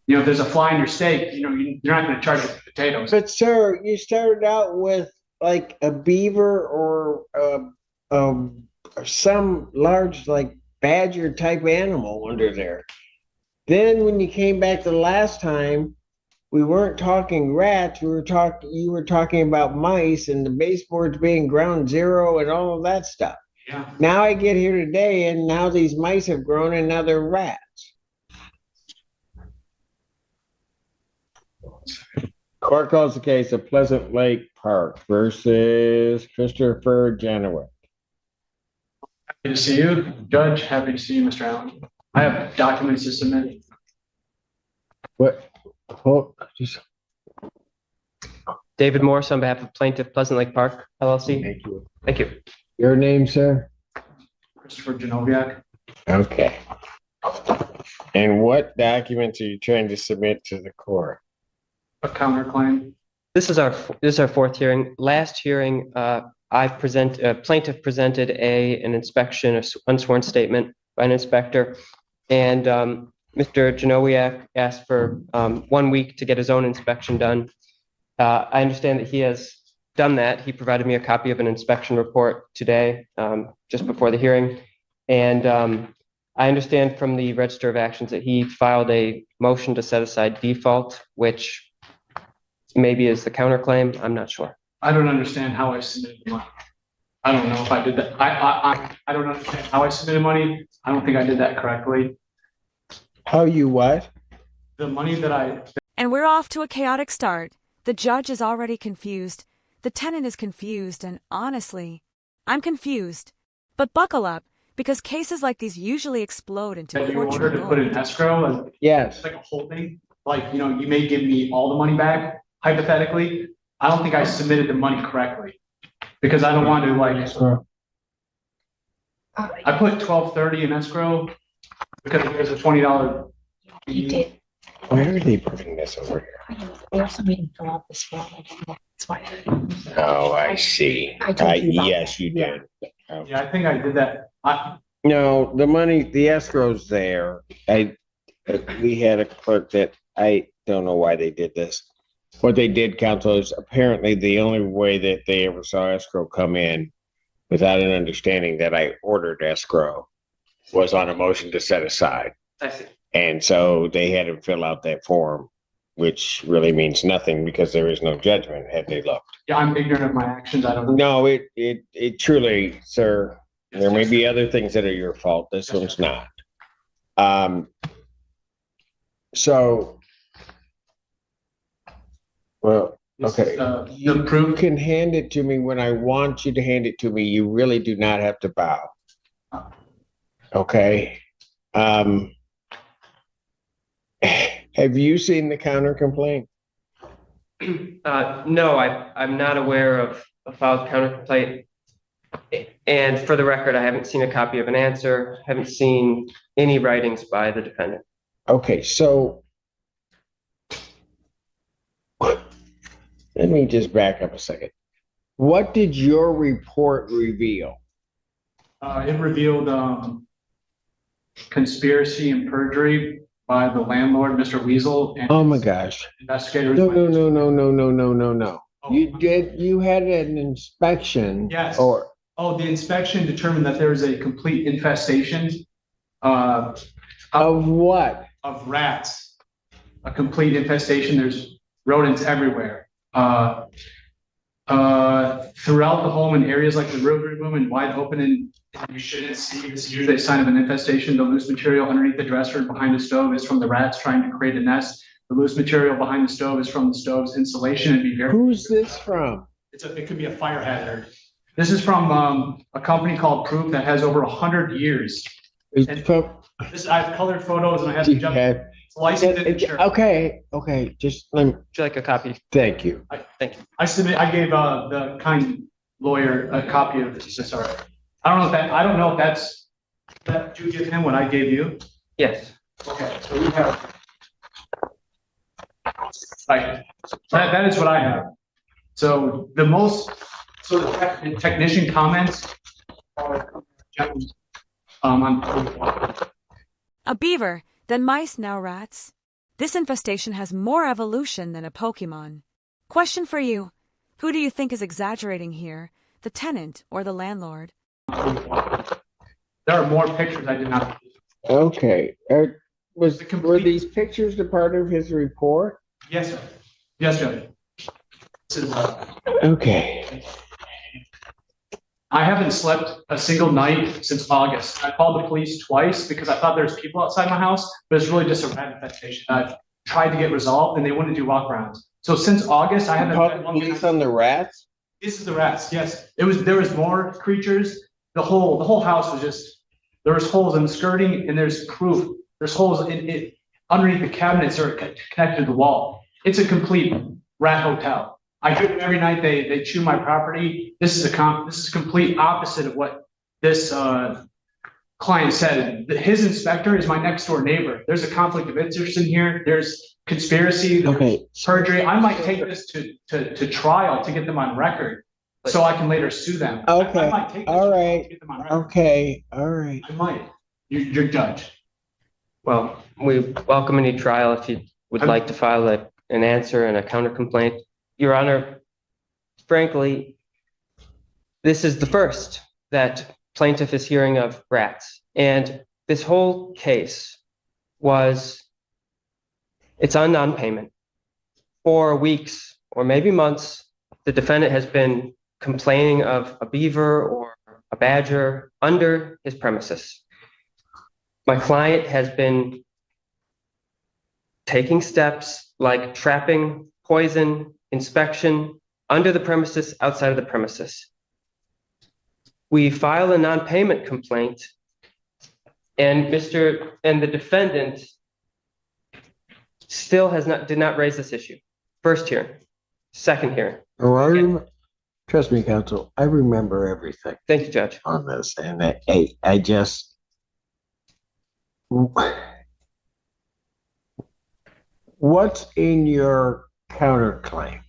if there's a fly in your steak, you're not going to charge it with potatoes. But sir, you started out with like a beaver or um, some large like badger type animal under there. Then when you came back the last time, we weren't talking rats. You were talking about mice and the baseboards being ground zero and all of that stuff. Yeah. Now I get here today and now these mice have grown and now they're rats. Court calls the case of Pleasant Lake Park versus Christopher Janoway. Happy to see you, Judge. Happy to see you, Mr. Allen. I have documents to submit. What? Oh, just David Morse on behalf of Plaintiff Pleasant Lake Park LLC. thank you. Thank you. Your name, sir? Christopher Goviaak. Okay. And what documents are you trying to submit to the court? A counterclaim. This is our fourth hearing. Last hearing, plaintiff presented an inspection, an unsworn statement by an inspector, and Mr. Janowiak asked for 1 week to get his own inspection done. I understand that he has done that. He provided me a copy of an inspection report today, just before the hearing, and I understand from the Register of Actions that he filed a motion to set aside default, which maybe is the counterclaim. I'm not sure. I don't understand how I submitted the money. I don't know if I did that. I don't understand how I submitted money. I don't think I did that correctly. How you what? The money that And we're off to a chaotic start. The judge is already confused. The tenant is confused, and honestly, I'm confused. But buckle up, because cases like these usually explode into you courtroom ordered to put in escrow. Yes. It's like a holding. Like, you may give me all the money back, hypothetically. I don't think I submitted the money correctly because I don't want to I put $12.30 in escrow because there's a $20 You did. Where are they putting this over here? I know. They also made him fill out this form. That's why. Oh, I see. I told you about Yes, that. you did. Okay. Yeah, I think I did that. No, the money, the escrow's there. We had a clerk that I don't know why they did this. What they did, counsel, is apparently the only way that they ever saw escrow come in without an understanding that I ordered escrow was on a motion to set aside. I see. And so they had him fill out that form, which really means nothing because there is no judgment had they looked. Yeah, I'm ignorant of my actions. I don't know. No, it truly, sir, there may be other things that are your fault. This one's not. So, well, okay. The proof. You can hand it to me when I want you to hand it to me. You really do not have to bow. Okay. Have you seen the counter complaint? No, I'm not aware of a filed counter complaint. And for the record, I haven't seen a copy of an answer, haven't seen any writings by the defendant. Okay, so let me just back up a second. What did your report reveal? It revealed conspiracy and perjury by the landlord, Mr. Weasel. And Oh my gosh. investigators. No. You had an inspection. Yes. The inspection determined that there is a complete infestation Of what? of rats. A complete infestation. There's rodents everywhere. Throughout the home in areas like the rotary room and wide open, and you shouldn't see this is usually a sign of an infestation. The loose material underneath the dresser and behind the stove is from the rats trying to create a nest. The loose material behind the stove is from the stove's insulation. And be very. Who's this from? It could be a fire hazard. This is from a company called Proof that has over 100 years. It's And from, I have colored photos and I have you the jump. had- It's licensed and insured. okay, just let me, Would you like a copy? thank you. Thank you. I gave the kind lawyer a copy of this. Sorry. I don't know if that's that you give him what I gave you. Yes. Okay, so we have. Right, that is what I have. So the technician comments are on. A beaver, then mice, now rats. This infestation has more evolution than a Pokemon. Question for you. Who do you think is exaggerating here, the tenant or the landlord? There are more pictures I did not. Okay. Were complete- these pictures a part of his report? Yes, sir. Yes, Judge. This is, Okay. I haven't slept a single night since August. I called the police twice because I thought there was people outside my house, but it's really just a rat infestation. I've tried to get resolved and they wouldn't do walkarounds. So since August, I haven't. Called the police on the rats? This is the rats, yes. There was more creatures. The whole house was just, there was holes in the skirting and there's proof. There's holes in it underneath the cabinets are connected to the wall. It's a complete rat hotel. I hear them every night. They chew my property. This is complete opposite of what this client said. His inspector is my next door neighbor. There's a conflict of interest in here. There's conspiracy, there's Okay. perjury. I might take this to trial to get them on record, so I can later sue them. I Okay. might take this All to trial right. to get them on record. Okay. All right. I might. You're judge. Well, we welcome any trial if you would like to file an answer and a counter complaint. Your Honor, frankly, this is the first that plaintiff is hearing of rats. And this whole case it's on non-payment. For weeks or maybe months, the defendant has been complaining of a beaver or a badger under his premises. My client has been taking steps like trapping, poison, inspection under the premises, outside of the premises. We file a non-payment complaint and the defendant still did not raise this issue. First hearing, second hearing. Oh, trust me, counsel, I remember everything Thank you, Judge. on this, and I just. What's in your counterclaim?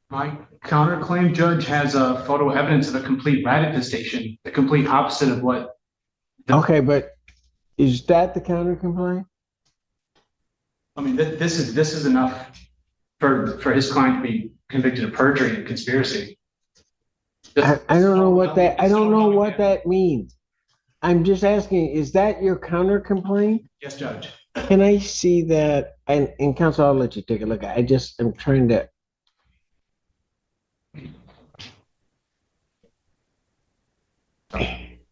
My counterclaim, Judge, has a photo evidence of a complete rat infestation, the complete opposite of what. Okay, but is that the counter complaint? I mean, this is enough for his client to be convicted of perjury and conspiracy. I don't know what that means. I'm just asking, is that your counter complaint? Yes, Judge. Can I see that? And counsel, I'll let you take a look. I'm trying to.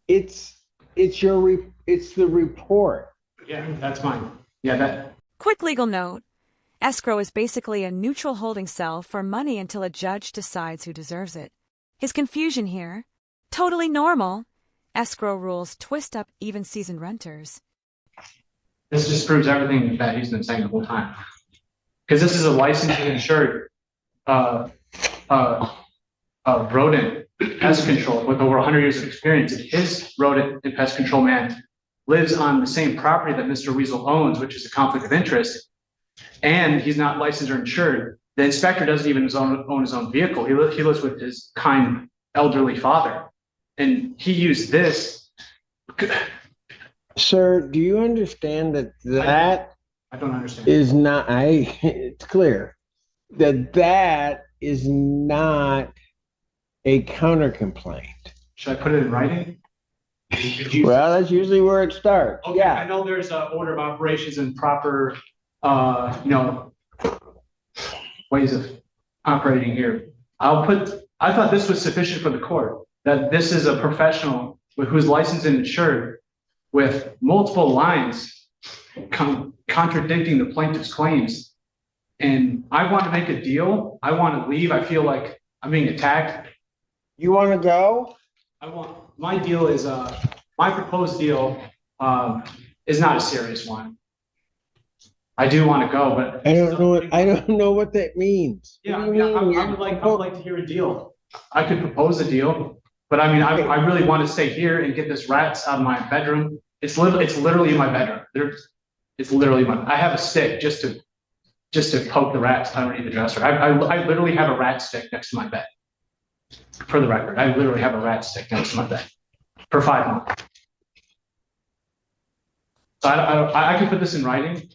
It's the report. Yeah, that's mine. Yeah, that. Quick legal note. Escrow is basically a neutral holding cell for money until a judge decides who deserves it. His confusion here? Totally normal. Escrow rules twist up even seasoned renters. This just proves everything that he's been saying the whole time. Because this is a licensed and insured rodent pest control with over 100 years of experience. And his rodent and pest control man lives on the same property that Mr. Weasel owns, which is a conflict of interest. And he's not licensed or insured. The inspector doesn't even own his own vehicle. He lives with his kind elderly father. And he used this. Sir, do you understand that I don't understand. is not, it's clear that is not a counter complaint. Should I put it in writing? Well, that's usually where it starts. Okay, Yeah. I know there's an order of operations and proper, ways of operating here. I thought this was sufficient for the court, that this is a professional who's licensed and insured with multiple lines contradicting the plaintiff's claims. And I want to make a deal. I want to leave. I feel like I'm being attacked. You want to go? My deal is, my proposed deal is not a serious one. I do want to go, but. I don't know what that means. Yeah, What do you mean? I would like to hear a deal. I could propose a deal, but I mean, I really want to stay here and get this rats out of my bedroom. It's literally in my bedroom. It's literally I have a stick just to poke the rats underneath the dresser. I literally have a rat stick next to my bed. For the record, I literally have a rat stick next to my bed for 5 months. So I could put this in writing.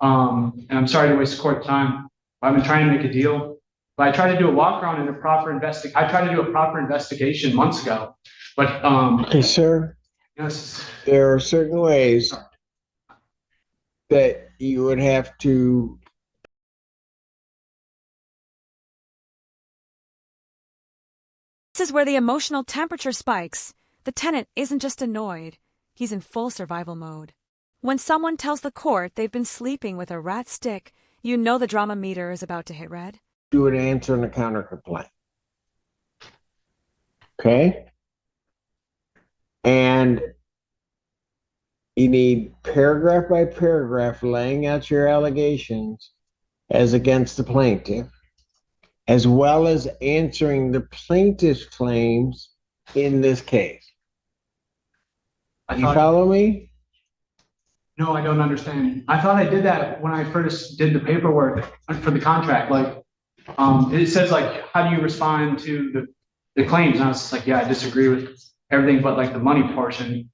And I'm sorry to waste the court time. I've been trying to make a deal, but I tried to do a walk around and I tried to do a proper investigation months ago, but, Okay, sir, yes, there are certain ways that you would have to. This is where the emotional temperature spikes. The tenant isn't just annoyed, he's in full survival mode. When someone tells the court they've been sleeping with a rat stick, you know the drama meter is about to hit red. Do an answer and a counter complaint. Okay? And you need paragraph by paragraph laying out your allegations as against the plaintiff, as well as answering the plaintiff's claims in this case. I You thought, follow me? no, I don't understand. I thought I did that when I first did the paperwork for the contract, like, it says like, how do you respond to the claims? And I was just like, yeah, I disagree with everything but like the money portion.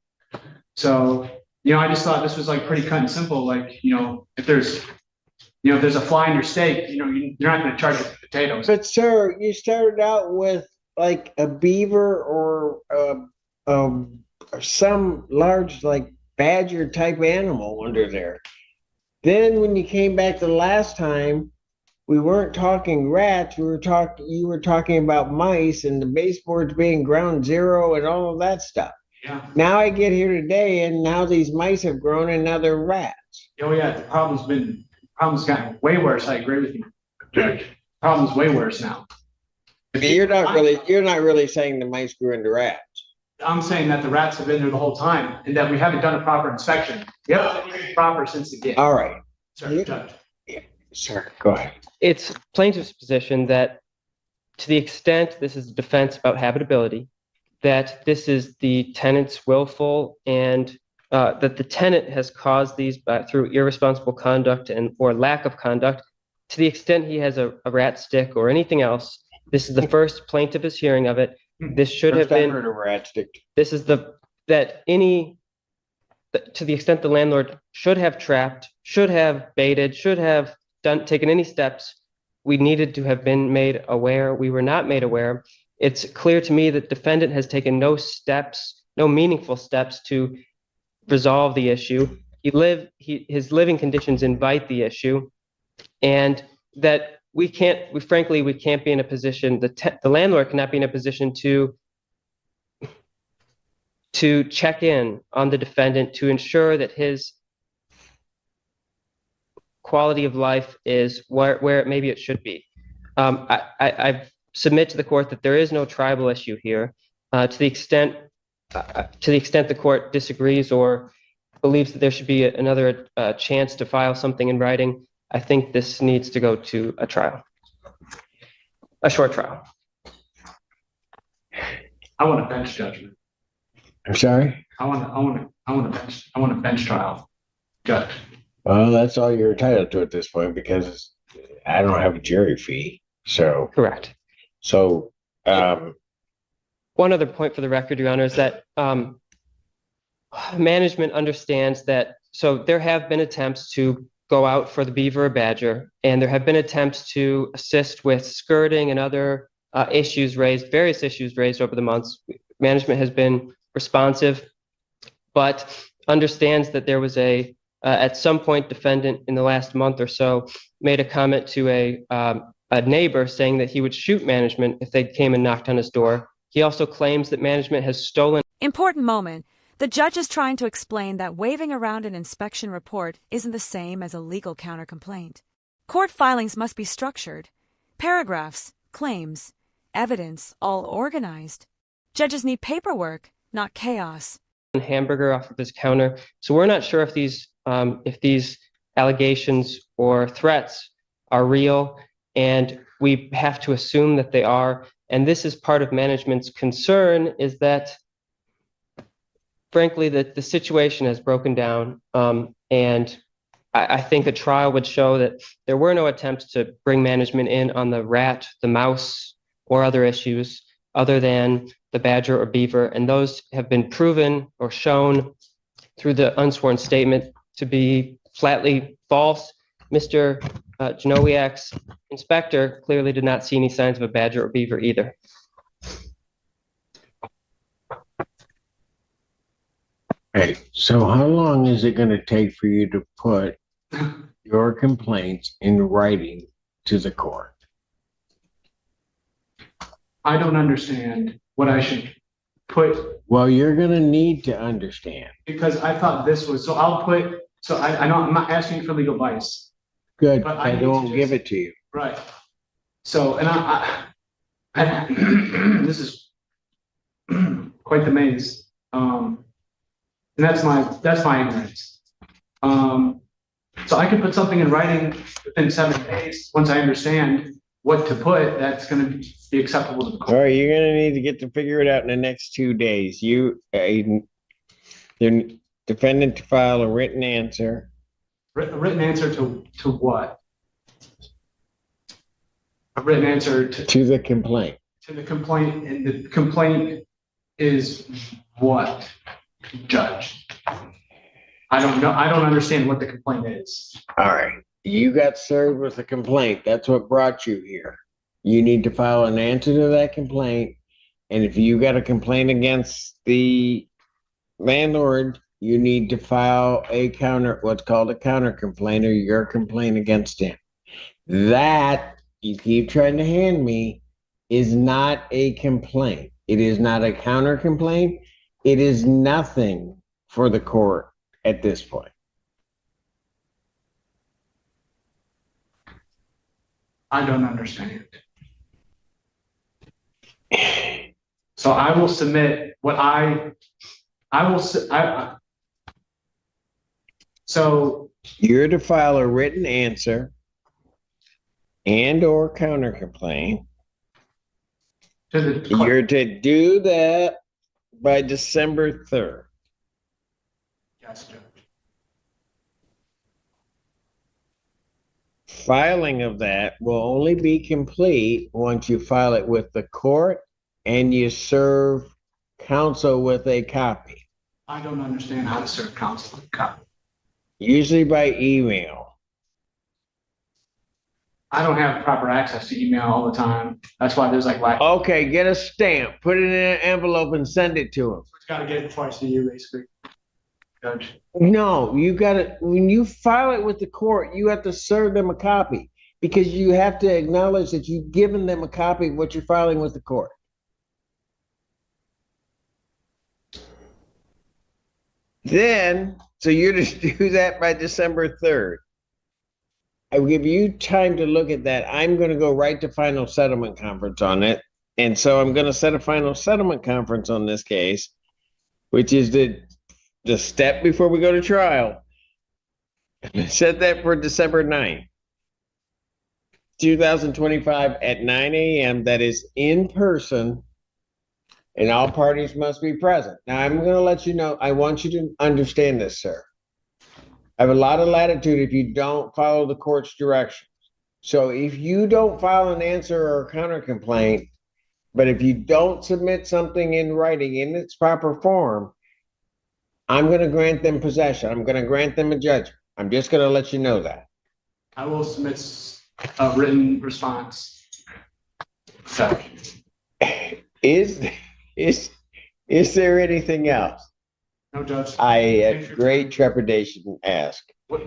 So, I just thought this was like pretty cut and simple, like, if there's a fly in your steak, you're not gonna charge it with potatoes. But sir, you started out with like a beaver or some large like badger type animal under there. Then when you came back the last time, we weren't talking rats. You were talking about mice and the baseboards being ground zero and all of that stuff. Yeah. Now I get here today and now these mice have grown and now they're rats. Oh yeah, the problem's gotten way worse. I agree with you, Judge. Problem's way worse now. You're not really saying the mice grew into rats. I'm saying that the rats have been there the whole time and that we haven't done a proper inspection. We haven't done it proper since the get. All right. Sorry, Judge. Sir, go ahead. It's plaintiff's position that to the extent this is a defense about habitability, that this is the tenant's willful and that the tenant has caused these through irresponsible conduct or lack of conduct. To the extent he has a rat stick or anything else, this is the first plaintiff is hearing of it. This should have been. A rat stick. This is to the extent the landlord should have trapped, should have baited, should have taken any steps, we needed to have been made aware. We were not made aware. It's clear to me that defendant has taken no meaningful steps to resolve the issue. His living conditions invite the issue, and that we can't be in a position, the landlord cannot be in a position to check in on the defendant to ensure that his quality of life is where maybe it should be. I submit to the court that there is no tribal issue here. To the extent the court disagrees or believes that there should be another chance to file something in writing, I think this needs to go to a trial, a short trial. I want a bench judgment. I'm sorry? I want a bench trial, Judge. Well, that's all you're entitled to at this point because I don't have a jury fee. So Correct. So one other point for the record, Your Honor, is that management understands that. So there have been attempts to go out for the beaver or badger, and there have been attempts to assist with skirting and other various issues raised over the months. Management has been responsive, but understands that there was at some point, defendant in the last month or so made a comment to a neighbor saying that he would shoot management if they came and knocked on his door. He also claims that management has stolen. Important moment. The judge is trying to explain that waving around an inspection report isn't the same as a legal countercomplaint. Court filings must be structured. Paragraphs, claims, evidence, all organized. Judges need paperwork, not chaos. Hamburger off of his counter. So we're not sure if these allegations or threats are real, and we have to assume that they are. And this is part of management's concern, is that frankly that the situation has broken down, and I think a trial would show that there were no attempts to bring management in on the rat, the mouse, or other issues other than the badger or beaver, and those have been proven or shown through the unsworn statement to be flatly false. Mr. Janowiak's inspector clearly did not see any signs of a badger or beaver either. Hey, so how long is it gonna take for you to put your complaints in writing to the court? I don't understand what I should put, Well, you're gonna need to understand. because I thought this was, so I'll put, so I know I'm not asking for legal advice. Good, But I I need to don't just- give it to you. Right. So, and this is quite the maze. And that's my ignorance. So I can put something in writing within 7 days, once I understand what to put, that's gonna be acceptable to the All court. right, you're gonna need to get to figure it out in the next 2 days. The defendant to file a written answer. A written answer to what? A written answer To the complaint. to the complaint, and the complaint is what, Judge? I don't know, I don't understand what the complaint is. All right, you got served with a complaint. That's what brought you here. You need to file an answer to that complaint. And if you got a complaint against the landlord, you need to file what's called a counter complaint, or your complaint against him. That you keep trying to hand me is not a complaint. It is not a counter complaint. It is nothing for the court at this point. I don't understand. So I will submit what so You're to file a written answer and or counter complaint. to the, You're to do that by December 3rd. yes, Judge. Filing of that will only be complete once you file it with the court and you serve counsel with a copy, I don't understand how to serve counsel with a copy. usually by email. I don't have proper access to email all the time. That's why there's like lack. Okay, get a stamp, put it in an envelope and send it to him. Gotta get it before I see you, basically. Judge. No, you gotta, when you file it with the court, you have to serve them a copy because you have to acknowledge that you've given them a copy of what you're filing with the court. Then, so you're to do that by December 3rd. I will give you time to look at that. I'm gonna go right to final settlement conference on it. And so I'm gonna set a final settlement conference on this case, which is the step before we go to trial. Set that for December 9th, 2025 at 9 a.m. That is in person, and all parties must be present. Now, I'm going to let you know, I want you to understand this, sir. I have a lot of latitude if you don't follow the court's directions. So if you don't file an answer or a counter complaint, but if you don't submit something in writing in its proper form, I'm going to grant them possession. I'm going to grant them a judgment. I'm just going to let you know that. I will submit a written response. So, Is there anything else? no, Judge. I have great trepidation to ask. What,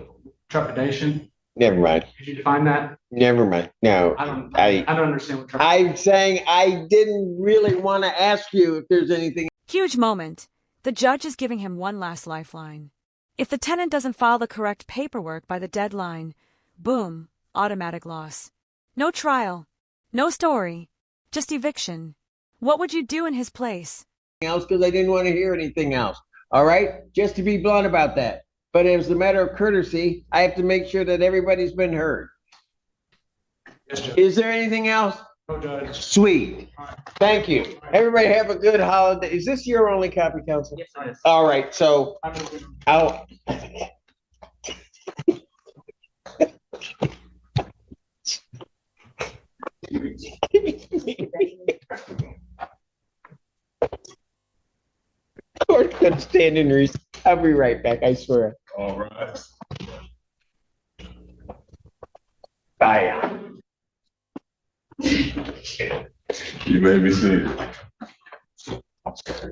trepidation? Never mind. Could you define that? Never mind. No, I don't I- understand what trepidation. I'm saying I didn't really want to ask you if there's anything. Huge moment. The judge is giving him one last lifeline. If the tenant doesn't file the correct paperwork by the deadline, boom, automatic loss. No trial, no story, just eviction. What would you do in his place? Else because I didn't want to hear anything else. All right, just to be blunt about that. But as a matter of courtesy, I have to make sure that everybody's been heard. Yes, Judge. Is there anything else? No, Judge. Sweet. Thank you. Everybody have a good holiday. Is this your only copy, counsel? Yes, it is. All right, so I'll. Court's gonna stand in recess. I'll be right back, I swear. All right. Bam. You may be seated.